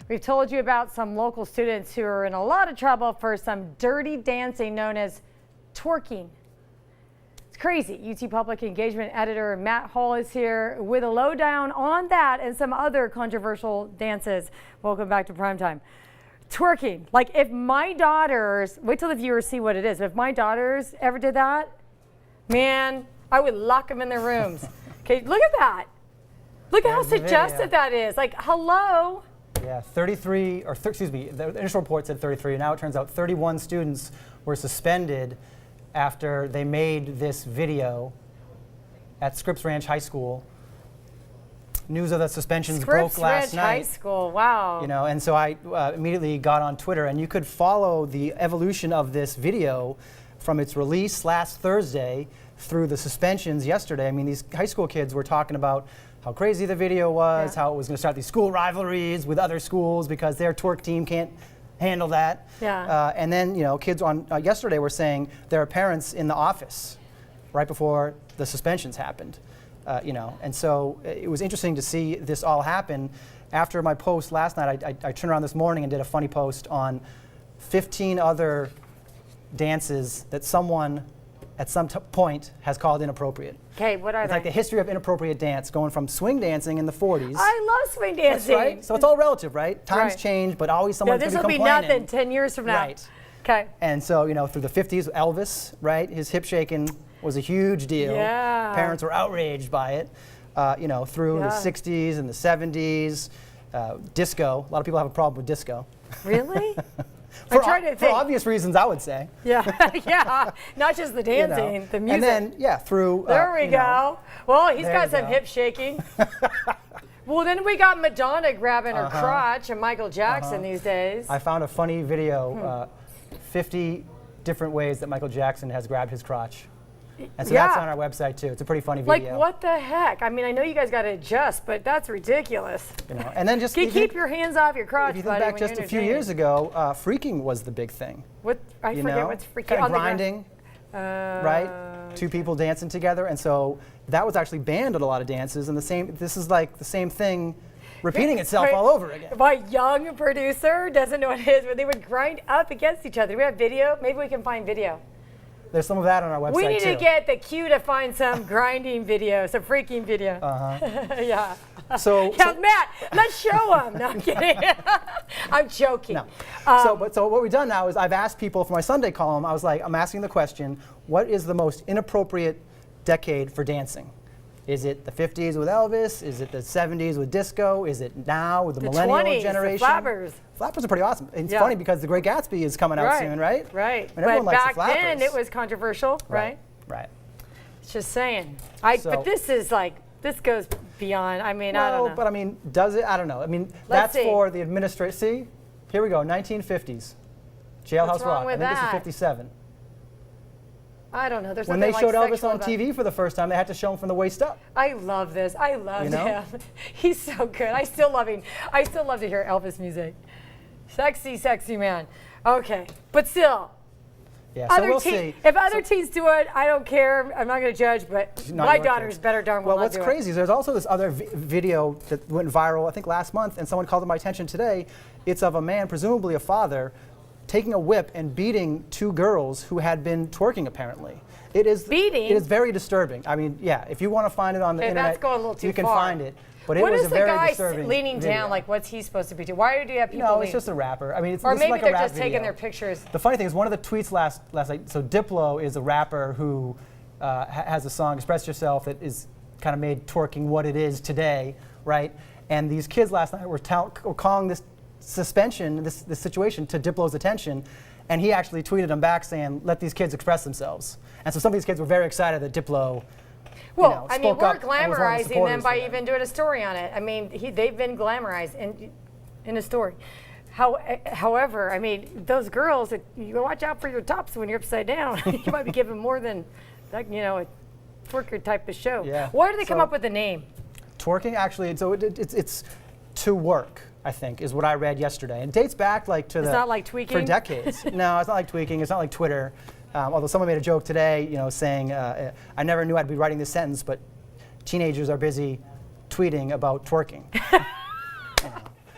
We've told you about some local students who are in a lot of trouble for some dirty dancing known as twerking. It's crazy. UT Public Engagement Editor Matt Hall is here with a lowdown on that and some other controversial dances. Welcome back to Primetime. Twerking. Like if my daughters, wait till the viewers see what it is. If my daughters ever did that, man, I would lock them in their rooms. Okay, look at that. Look at how suggestive that is. Like, hello. Yeah, 33, or excuse me, the initial report said 33. Now it turns out 31 students were suspended after they made this video at Scripps Ranch High School. News of the suspensions broke last night. High School, wow. You know, and so I immediately got on Twitter, and you could follow the evolution of this video from its release last Thursday through the suspensions yesterday. I mean, these high school kids were talking about how crazy the video was, how it was going to start these school rivalries with other schools because their twerk team can't handle that. Yeah. And then, you know, kids on yesterday were saying there are parents in the office right before the suspensions happened. You know, and so it was interesting to see this all happen. After my post last night, I turned around this morning and did a funny post on 15 other dances that someone at some point has called inappropriate. Okay, what are they? It's like the history of inappropriate dance, going from swing dancing in the 40s. I love swing dancing. That's right. So it's all relative, right? Times change, but always someone's going to be complaining. This will be nothing 10 years from now. Right. Okay. And so, you know, through the 50s, Elvis, right? His hip shaking was a huge deal. Yeah. Parents were outraged by it. You know, through the 60s and the 70s, disco. A lot of people have a problem with disco. Really? For obvious reasons, I would say. Yeah, yeah. Not just the dancing, you know. the music. And then, yeah, through. There we go. Know, well, he's got some hip shaking. Well, then we got Madonna grabbing her crotch and Michael Jackson these days. I found a funny video, 50 different ways that Michael Jackson has grabbed his crotch. And so that's on our website too. It's a pretty funny video. Like what the heck? I mean, I know you guys got to adjust, but that's ridiculous. You know, and then just keep your hands off your crotch. If you think back just a few years ago, freaking was the big thing. What I forget what's freaking. Kind of grinding, right? Two people dancing together, and so that was actually banned at a lot of dances. And this is like the same thing repeating itself all over again. My young producer doesn't know what it is, but they would grind up against each other. Do we have video? Maybe we can find video. There's some of that on our website, We need to get the queue to find some grinding video, some freaking video. Yeah. So Matt, let's show them. No, I'm kidding. I'm joking. No. So what we've done now is I've asked people for my Sunday column, I was like, I'm asking the question, what is the most inappropriate decade for dancing? Is it the 50s with Elvis? Is it the 70s with disco? Is it now with the millennial 20s, generation? The flappers. Flappers are pretty awesome. And it's funny because The Great Gatsby is coming out soon, right? Right. And everyone likes the back flappers. then it was controversial, right? Right. Just saying. But this is like, this goes beyond, I mean, I don't know. But I mean, does it? I don't know. I mean, that's for the administration. See, here we go, 1950s. Jailhouse Rock. I think this is 57. I don't know. There's when they showed Elvis on TV for the first time, they had to show him from the waist up. I love this. I love him. He's so good. I still love him. I still love to hear Elvis music. Sexy, sexy man. Okay, but still. Yeah, so we'll see. If other teens do it, I don't care. I'm not going to judge, but my daughter's better darn well not do it. Well, what's crazy is there's also this other video that went viral, I think last month, and someone called to my attention today. It's of a man, presumably a father, taking a whip and beating two girls who had been twerking, apparently. It is beating. It is very disturbing. I mean, yeah, if you want to find it on the internet, that's going a little too you can far. find it. But it was a very disturbing What is the guy leaning video. down? Like, what's he supposed to be doing? Why do you have people? No, it's just a rapper. I mean, it's or maybe like they're a rap just video. taking their pictures. The funny thing is, one of the tweets last night. So Diplo is a rapper who has a song, "Express Yourself," that is kind of made twerking what it is today, right? And these kids last night were calling this suspension, this situation, to Diplo's attention. And he actually tweeted him back saying, let these kids express themselves. And so some of these kids were very excited that Diplo Well, I mean, we're glamorizing them by even doing a story on it. I mean, they've been glamorized in a story. However, I mean, those girls, you watch out for your tops when you're upside down. You might be given more than, a twerker type of show. Yeah. Why did they come up with the name? Twerking, actually, so it's to work, I think, is what I read yesterday. And it dates back it's not like tweaking? For decades. No, it's not like tweaking. It's not like Twitter. Although someone made a joke today, saying, I never knew I'd be writing this sentence, but teenagers are busy tweeting about twerking. You know.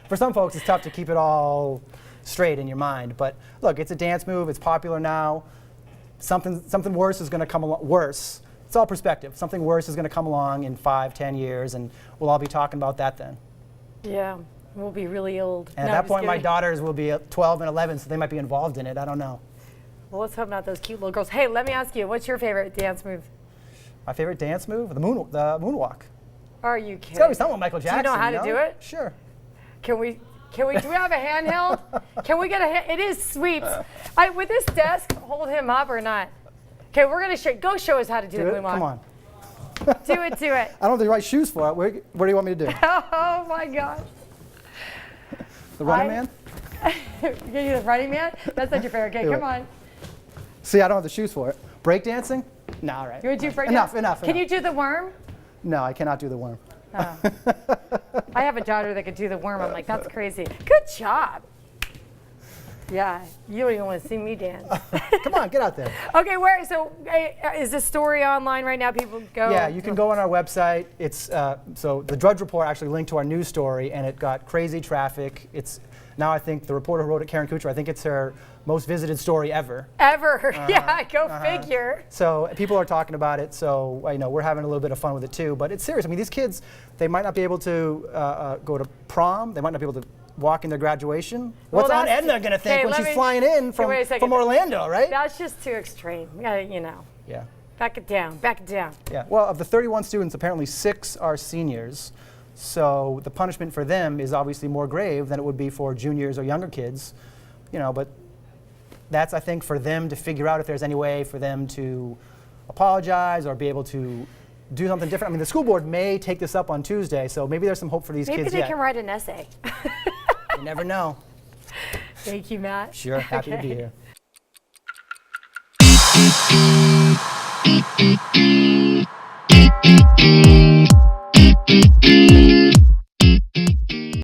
For some folks, it's tough to keep it all straight in your mind. But look, it's a dance move. It's popular now. Something worse is going to come along. Worse. It's all perspective. Something worse is going to come along in 5, 10 years, and we'll all be talking about that then. Yeah, we'll be really old. And No, at I'm that just point, my kidding. daughters will be 12 and 11, so they might be involved in it. I don't know. Well, let's hope not those cute little girls. Hey, let me ask you, what's your favorite dance move? My favorite dance move? The moonwalk. Are you kidding? It's got to be something with Michael Jackson. Do you know how to do it? Sure. Do we have a handheld? Can we get a hand? It is sweeps. With this desk, hold him up or not? Okay, we're going to go show us how to do the Do it? moonwalk. Come on. Do it. I don't have the right shoes for it. Where do you want me to do? Oh, my gosh. The running man? You're the running man? That's not your favorite. Okay, Do come it. on. See, I don't have the shoes for it. Break dancing? No, all right. You want to do break Enough. Can you do the worm? No, I cannot do the worm. Oh. I have a daughter that could do the worm. I'm like, that's crazy. Good job. Yeah, you don't even want to see me dance. Come on, get out there. Okay, so is this story online right now? People go. Yeah, you can go on our website. It's so the Drudge Report actually linked to our news story, and it got crazy traffic. It's now I think the reporter who wrote it, Karen Kuchar, I think it's her most visited story ever. Ever? Yeah, go figure. So people are talking about it. So we're having a little bit of fun with it too. But it's serious. I mean, these kids, they might not be able to go to prom. They might not be able to walk in their graduation. Well, What's Aunt that's- Edna going to think okay, when let she's me- flying in wait a second. from Orlando, right? That's just too extreme. Yeah, Yeah. back it down. Back it down. Yeah. Well, of the 31 students, apparently 6 are seniors. So the punishment for them is obviously more grave than it would be for juniors or younger kids. But that's, I think, for them to figure out if there's any way for them to apologize or be able to do something different. I mean, the school board may take this up on Tuesday, so maybe there's some hope for these Maybe kids they yet. can write an essay. You never know. Thank you, Matt. Sure, happy to be Okay. here.